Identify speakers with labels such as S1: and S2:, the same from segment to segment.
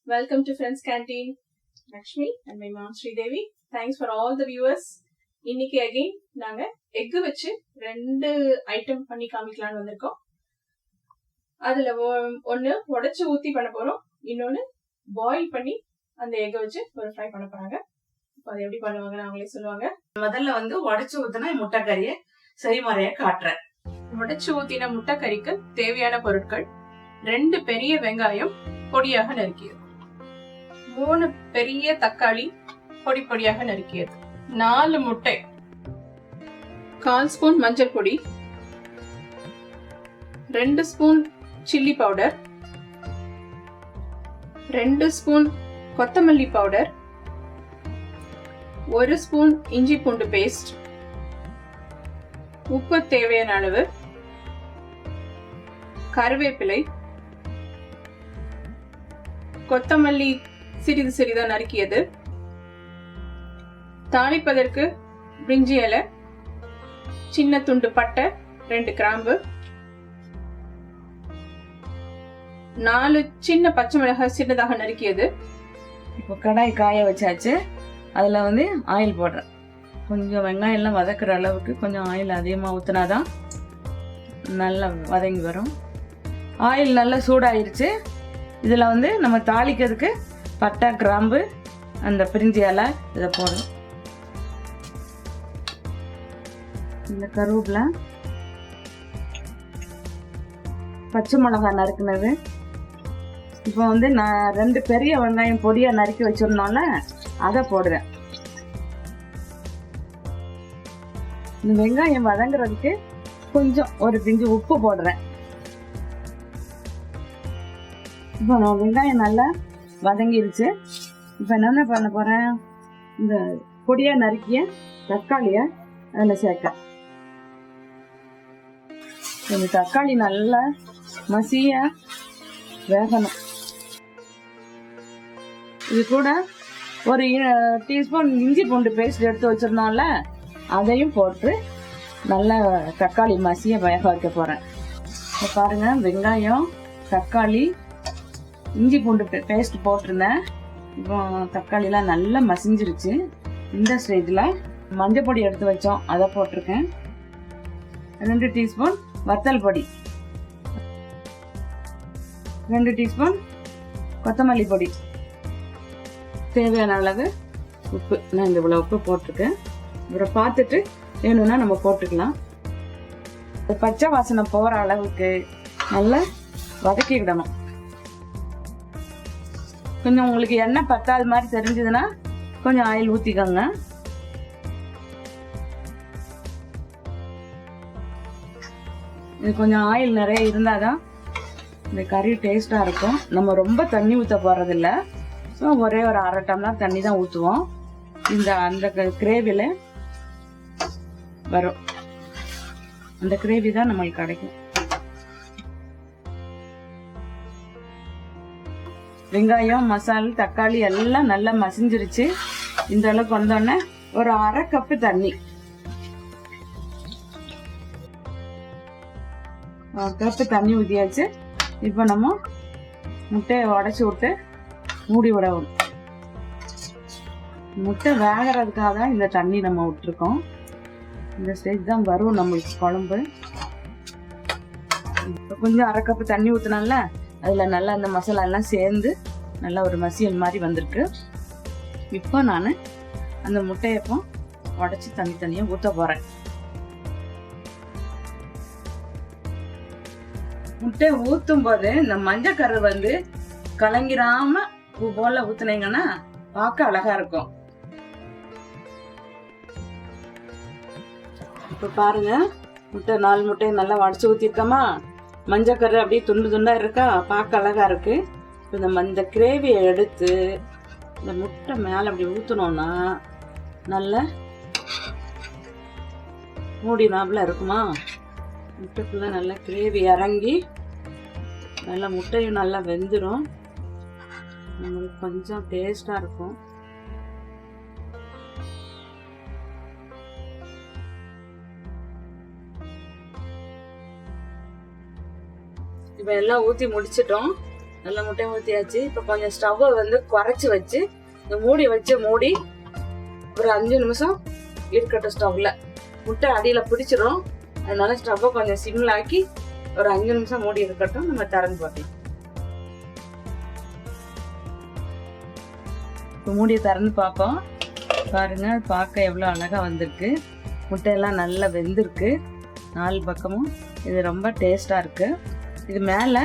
S1: Welcome to Friends Canteen. Lakshmi and my mom Sridevi. Thanks for all the viewers. இன்னைக்கு again நாங்க egg வச்சு ரெண்டு item பண்ணி காமிக்கலாம்னு வந்திருக்கோம். அதுல ஒன்னு உடைச்சு ஊத்தி பண்ண போறோம், இன்னொன்னு பாயில் பண்ணி அந்த எக் வச்சு ஒரு ஃப்ரை பண்ண போறாங்க. அது எப்படி பண்ணுவாங்கன்னு அவங்களே சொல்லுவாங்க.
S2: முதல்ல உடைச்சு ஊத்தின முட்டைக்கறியை செய்முறைய காட்டுறேன்.
S1: உடைச்சு ஊத்தின முட்டைக்கறிக்கு தேவையான பொருட்கள்: 2 பெரிய வெங்காயம் பொடியாக நறுக்கியது, 3 பெரிய தக்காளி பொடி பொடியாக நறுக்கியது, 4 முட்டை, 1/4 ஸ்பூன் மஞ்சள் பொடி, 2 ஸ்பூன் சில்லி பவுடர், 2 ஸ்பூன் கொத்தமல்லி பவுடர், 1 ஸ்பூன் இஞ்சி பூண்டு பேஸ்ட், உப்பு தேவையான அளவு, கருவேப்பிலை, கொத்தமல்லி சிறிது சிறிதா நறுக்கியது, தாளிப்பதற்கு பிரிஞ்சி இலை, சின்ன துண்டு பட்டை, 2 கிராம்பு, 4 சின்ன பச்சை மிளகாய் சின்னதாக நறுக்கியது.
S2: இப்போ கடாய் காய வச்சாச்சு. அதுல ஆயில் போடுறேன். கொஞ்சம் வெங்காயம் எல்லாம் வதக்குற அளவுக்கு கொஞ்சம் ஆயில் அதிகமாக ஊற்றினாதான் நல்லா வதங்கி வரும். ஆயில் நல்லா சூடாயிருச்சு. இதில் நம்ம தாளிக்கிறதுக்கு பட்டை, கிராம்பு, அந்த பிரிஞ்சி இலை இதை போடுறோம். இந்த கருவேப்பிலை, பச்சை மிளகாய் நறுக்குனது. இப்போ நான் 2 பெரிய வெங்காயம் பொடியாக நறுக்கி வச்சிருந்தோம்ல, அதை போடுறேன். இந்த வெங்காயம் வதங்குறதுக்கு கொஞ்சம் ஒரு பிஞ்சு உப்பு போடுறேன். இப்போ வெங்காயம் நல்லா வதங்கிருச்சு. இப்போ என்ன பண்ண போறேன், இந்த பொடியா நறுக்கிய தக்காளிய அதில் சேர்க்க. இந்த தக்காளி நல்லா மசிய வேகணும். இது கூட ஒரு டீஸ்பூன் இஞ்சி பூண்டு பேஸ்ட் எடுத்து வச்சிருந்தோம்ல, அதையும் போட்டு நல்லா தக்காளி மசிய வேக வைக்க போறேன். இப்போ பாருங்க, வெங்காயம், தக்காளி, இஞ்சி பூண்டு பேஸ்ட் போட்டிருந்தேன். இப்போ தக்காளிலாம் நல்லா மசிஞ்சிருச்சு. இந்த ஸ்டேஜில் மஞ்சள் பொடி எடுத்து வச்சோம், அதை போட்டிருக்கேன். 2 டீஸ்பூன் வத்தல் பொடி, 2 டீஸ்பூன் கொத்தமல்லி பொடி, தேவையான அளவு உப்பு. நான் இந்த இவ்வளோ உப்பு போட்டிருக்கேன். அப்புறம் பார்த்துட்டு வேணும்னா நம்ம போட்டுக்கலாம். பச்சை வாசனை போகிற அளவுக்கு நல்லா வதக்கிக்கிடணும். கொஞ்சம் உங்களுக்கு எண்ணெய் பத்தாது மாதிரி தெரிஞ்சதுன்னா கொஞ்சம் ஆயில் ஊற்றிக்கோங்க. இது கொஞ்சம் ஆயில் நிறைய இருந்தாதான் இந்த கறி டேஸ்டாக இருக்கும். நம்ம ரொம்ப தண்ணி ஊற்ற போகிறதில்ல. ஸோ ஒரே ஒரு 1/2 டம்ளர் தண்ணி தான் ஊற்றுவோம். அந்த கிரேவியில் வரும். அந்த கிரேவி தான் நம்மளுக்கு கிடைக்கும். வெங்காயம், மசாலா, தக்காளி எல்லாம் நல்லா மசிஞ்சிருச்சு. இந்த அளவுக்கு வந்தோடனே ஒரு 1/2 கப்பு தண்ணி, 1 கப்பு தண்ணி ஊற்றியாச்சு. இப்போ நம்ம முட்டையை உடைச்சி விட்டு மூடி விடணும். முட்டை வேகிறதுக்காக தான் இந்த தண்ணி நம்ம விட்டுருக்கோம். இந்த ஸ்டேஜ் தான் வரும் நம்மளுக்கு குழம்பு. கொஞ்சம் 1/2 கப்பு தண்ணி ஊற்றினால அதில் நல்லா அந்த மசாலா எல்லாம் சேர்ந்து நல்லா ஒரு மசியல் மாதிரி வந்திருக்கு. இப்போ நான் அந்த முட்டையப்போ உடச்சி தனித்தனியாக ஊற்ற போகிறேன். முட்டை ஊற்றும் போது இந்த மஞ்சக்கரு கலங்கிராம பூ போல ஊற்றுனீங்கன்னா பார்க்க அழகா இருக்கும். இப்போ பாருங்க, முட்டை 4 முட்டையை நல்லா உடச்சி ஊற்றிருக்கோமா. மஞ்சக்கரு அப்படியே துண்டு துண்டா இருக்கா, பார்க்க அழகா இருக்கு. இந்த கிரேவியை எடுத்து இந்த முட்டை மேலே அப்படி ஊற்றினோன்னா நல்ல மூடினாப்புல இருக்குமா. முட்டைக்குள்ள நல்லா கிரேவி இறங்கி நல்லா முட்டையும் நல்லா வெந்துடும். நம்மளுக்கு கொஞ்சம் டேஸ்டா இருக்கும். இப்போ எல்லாம் ஊற்றி முடிச்சிட்டோம். நல்லா முட்டை ஊற்றியாச்சு. இப்போ கொஞ்சம் ஸ்டவ்வை வந்து குறைச்சி வச்சு இந்த மூடி வச்சு மூடி ஒரு 5 நிமிஷம் இருக்கட்டும். ஸ்டவ்ல முட்டை அடியில் பிடிச்சிரும், அதனால ஸ்டவ்வை கொஞ்சம் சிம்ல ஆக்கி ஒரு 5 நிமிஷம் மூடி இருக்கட்டும். நம்ம திறந்து பார்க்கலாம். இப்போ மூடியை திறந்து பார்ப்போம். பாருங்க, பார்க்க எவ்வளோ அழகா வந்திருக்கு. முட்டையெல்லாம் நல்லா வெந்திருக்கு 4 பக்கமும். இது ரொம்ப டேஸ்டா இருக்கு. இது மேலே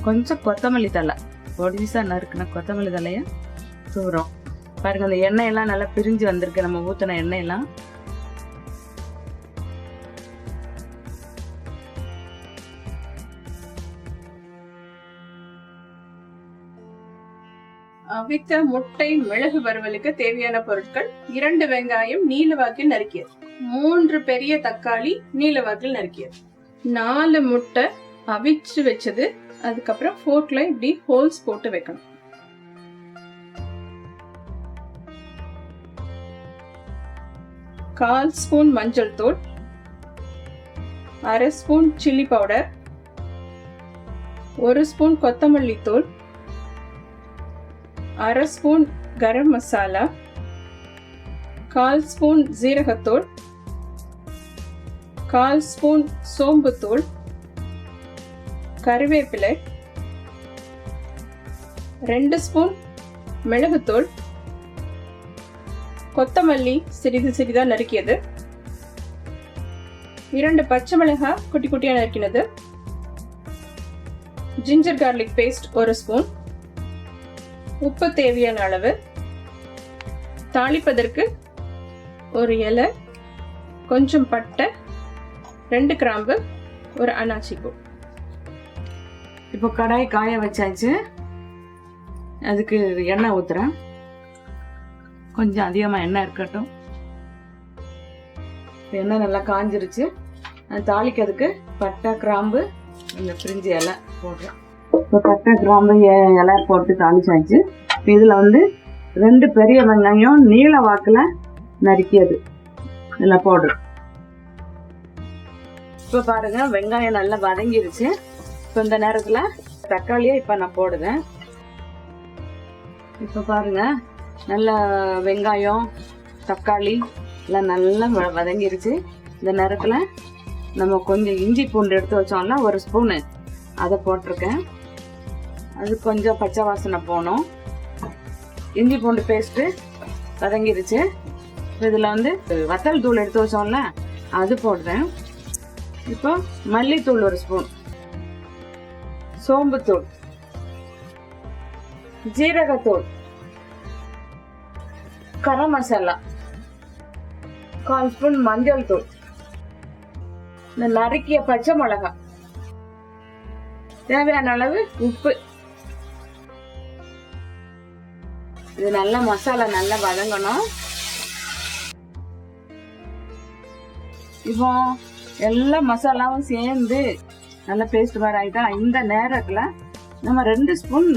S2: கொஞ்சம் கொத்தமல்லி தழை பொடிசா நறுக்குன கொத்தமல்லி தலையை தூரம். பாருங்க, அந்த எண்ணெயெல்லாம் நல்லா பிரிஞ்சு வந்திருக்கு, நம்ம ஊற்றின எண்ணெயெல்லாம்.
S1: அவித்த முட்டை மிளகு வறுவலுக்கு தேவையான பொருட்கள்: 2 வெங்காயம் நீளவாக்கில் நறுக்கியது, 3 பெரிய தக்காளி நீளவாக்கில் நறுக்கியது, 4 முட்டை அவிச்சு வச்சது. அதுக்கப்புறம் ஃபோர்க்ல இப்படி ஹோல்ஸ் போட்டு வைக்கணும். கால் ஸ்பூன் மஞ்சள் தூள், 1/2 ஸ்பூன் சில்லி பவுடர், 1 ஸ்பூன் கொத்தமல்லி தூள், 1/2 ஸ்பூன் கரம் மசாலா, 1/4 ஸ்பூன் ஜீரகத்தூள், 1/4 ஸ்பூன் சோம்புத்தூள், கறிவேப்பிலை, 2 ஸ்பூன் மிளகுத்தூள், கொத்தமல்லி சிறிது சிறிதா நறுக்கியது, 2 பச்சை மிளகாய் குட்டி குட்டியா நறுக்கினது, ஜிஞ்சர் கார்லிக் பேஸ்ட் 1 ஸ்பூன், உப்பு தேவையான அளவு, தாளிப்பதற்கு 1 இலை, கொஞ்சம் பட்டை, 2 கிராம்பு, 1 அன்னாச்சி பூ.
S2: இப்போ கடாய் காய வச்சாச்சு. அதுக்கு எண்ணெய் ஊத்துறேன். கொஞ்சம் அதிகமாக எண்ணெய் இருக்கட்டும். எண்ணெய் நல்லா காஞ்சிருச்சு. தாளிக்கிறதுக்கு பட்டை கிராம்பு இந்த பிரிஞ்சு இலை போடுறேன். இப்போ பட்டை கிராம்பு இலை போட்டு தாளிச்சாச்சு. இதில் வந்து 2 பெரிய வெங்காயம் நீள வாக்கில் நறுக்கியது இதில் போடுறேன். இப்போ பாருங்க, வெங்காயம் நல்லா வதங்கிருச்சு. இப்போ இந்த நேரத்தில் தக்காளியை இப்போ நான் போடுவேன். இப்போ பாருங்க, நல்ல வெங்காயம் தக்காளி எல்லாம் நல்லா வதங்கிருச்சு. இந்த நேரத்தில் நம்ம கொஞ்சம் இஞ்சி பூண்டு எடுத்து வச்சோம்ல 1 ஸ்பூனு, அதை போட்டிருக்கேன். அது கொஞ்சம் பச்சை வாசனை போகணும். இஞ்சி பூண்டு பேஸ்ட்டு வதங்கிருச்சு. இதில் வந்து வத்தல் தூள் எடுத்து வச்சோம்ல அது போடுறேன். இப்போ மல்லித்தூள் 1 ஸ்பூன், சோம்புத்தூள், ஜீரகத்தூள், கரம் மசாலா, 1/4 ஸ்பூன் மஞ்சள் தூள், இந்த நறுக்கிய பச்சை மிளகாய், தேவையான அளவு உப்பு. இது நல்லா மசாலா நல்லா வதங்கணும். இப்போ எல்லா மசாலாவும் சேர்ந்து நல்லா பேஸ்ட் மாதிரி ஆகிட்டா இந்த நேரத்தில் நம்ம 2 ஸ்பூன்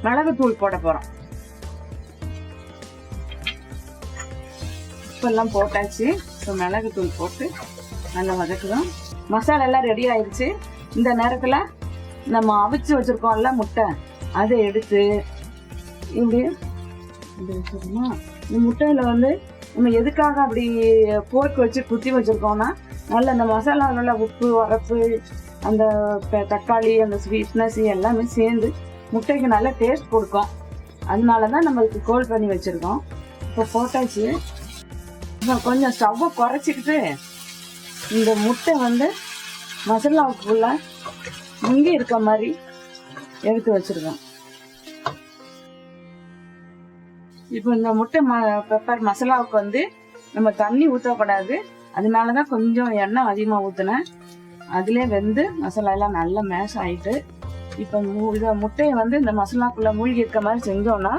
S2: மிளகுத்தூள் போட போகிறோம். உப்பெல்லாம் போட்டாச்சு. இப்போ மிளகுத்தூள் போட்டு நல்லா வதக்குறோம். மசாலா எல்லாம் ரெடி ஆயிடுச்சு. இந்த நேரத்தில் நம்ம அவிச்சு வச்சுருக்கோம்ல முட்டை, அதை எடுத்து இப்படி வச்சுருக்கோமா. இந்த முட்டையில் வந்து நம்ம எதுக்காக அப்படி போர்க்கு வச்சு குத்தி வச்சுருக்கோம்னா, நல்ல இந்த மசாலா நல்லா உப்பு உரப்பு அந்த தக்காளி அந்த ஸ்வீட்னஸ் எல்லாமே சேர்ந்து முட்டைக்கு நல்ல டேஸ்ட் கொடுக்கும். அதனால தான் நம்மளுக்கு கோல்ட் பண்ணி வச்சுருக்கோம். இப்போ போட்டாச்சு. இப்போ கொஞ்சம் ஸ்டவ்வை குறைச்சிக்கிட்டு இந்த முட்டை வந்து மசாலாவுக்குள்ள இங்கே இருக்க மாதிரி எடுத்து வச்சுருக்கோம். இப்போ இந்த முட்டை பெப்பர் மசாலாவுக்கு வந்து நம்ம தண்ணி ஊற்றக்கூடாது. அதனால தான் கொஞ்சம் எண்ணெய் அதிகமாக ஊற்றினேன். அதிலே வெந்து மசாலா எல்லாம் நல்லா மேஷ் ஆகிட்டு இப்போ இதை முட்டையை வந்து இந்த மசாலாக்குள்ளே மூழ்கி இருக்க மாதிரி செஞ்சோன்னா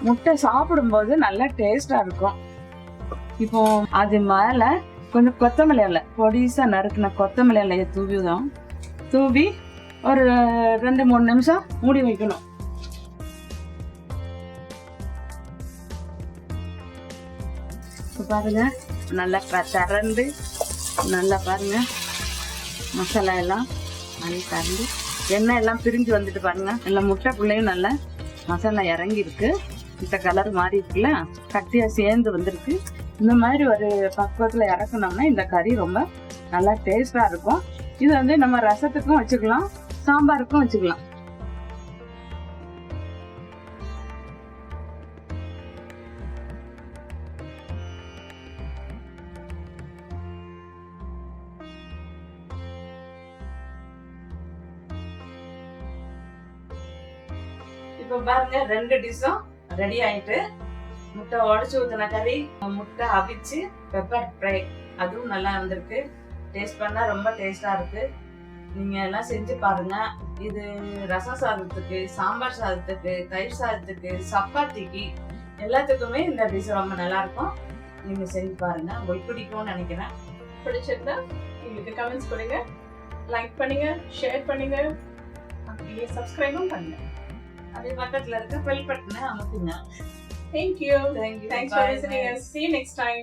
S2: முட்டை சாப்பிடும்போது நல்லா டேஸ்டாக இருக்கும். இப்போ அது மேலே கொஞ்சம் கொத்தமல்லி இலை பொடிசாக நறுக்குன கொத்தமல்லி இலையை தூவி ஒரு 2-3 நிமிஷம் மூடி வைக்கணும். இப்போ பாருங்க, நல்லா திறந்து நல்லா பாருங்க மசாலா எல்லாம் நல்லா திறந்து எண்ணெய் எல்லாம் பிரிஞ்சு வந்துட்டு பாருங்க. நல்லா முட்டைக்குள்ளேயும் நல்லா மசாலா இறங்கி இருக்கு. இந்த கலர் மாறி இருக்குல்ல, கட்டியா சேர்ந்து வந்திருக்கு. இந்த மாதிரி ஒரு பக்குவத்துல இறக்கணும்னா இந்த கறி ரொம்ப நல்லா டேஸ்டா இருக்கும். இது வந்து நம்ம ரசத்துக்கும் வச்சுக்கலாம், சாம்பாருக்கும் வச்சுக்கலாம். இப்ப பாருங்க 2 டிஷ்ஷும் ரெடி ஆயிட்டு. முட்டை உடச்சு ஊத்தின கறி, முட்டை அவிச்சு பெப்பர் ஃப்ரை, அதுவும் நல்லா வந்திருக்கு. டேஸ்ட் பண்ணா ரொம்ப டேஸ்டா இருக்கு. நீங்க எல்லாம் செஞ்சு பாருங்க. இது ரசம் சாதத்துக்கு, சாம்பார் சாதத்துக்கு, தயிர் சாதத்துக்கு, சப்பாத்திக்கு எல்லாத்துக்குமே இந்த டிஷ் ரொம்ப நல்லா இருக்கும். நீங்க செஞ்சு பாருங்க, உங்களுக்கு பிடிக்கும்னு நினைக்கிறேன்.
S1: பிடிச்சிருந்தா எங்களுக்கு கமெண்ட்ஸ் கொடுங்க, லைக் பண்ணுங்க, ஷேர் பண்ணுங்க, அப்படியே சப்ஸ்கிரைபும் பண்ணுங்க.
S2: அதே பக்கத்துல இருக்க பெல் பட்டனை அமுக்குங்க.
S1: Thank you.
S2: Thank you.
S1: Thanks for visiting us. See you next time.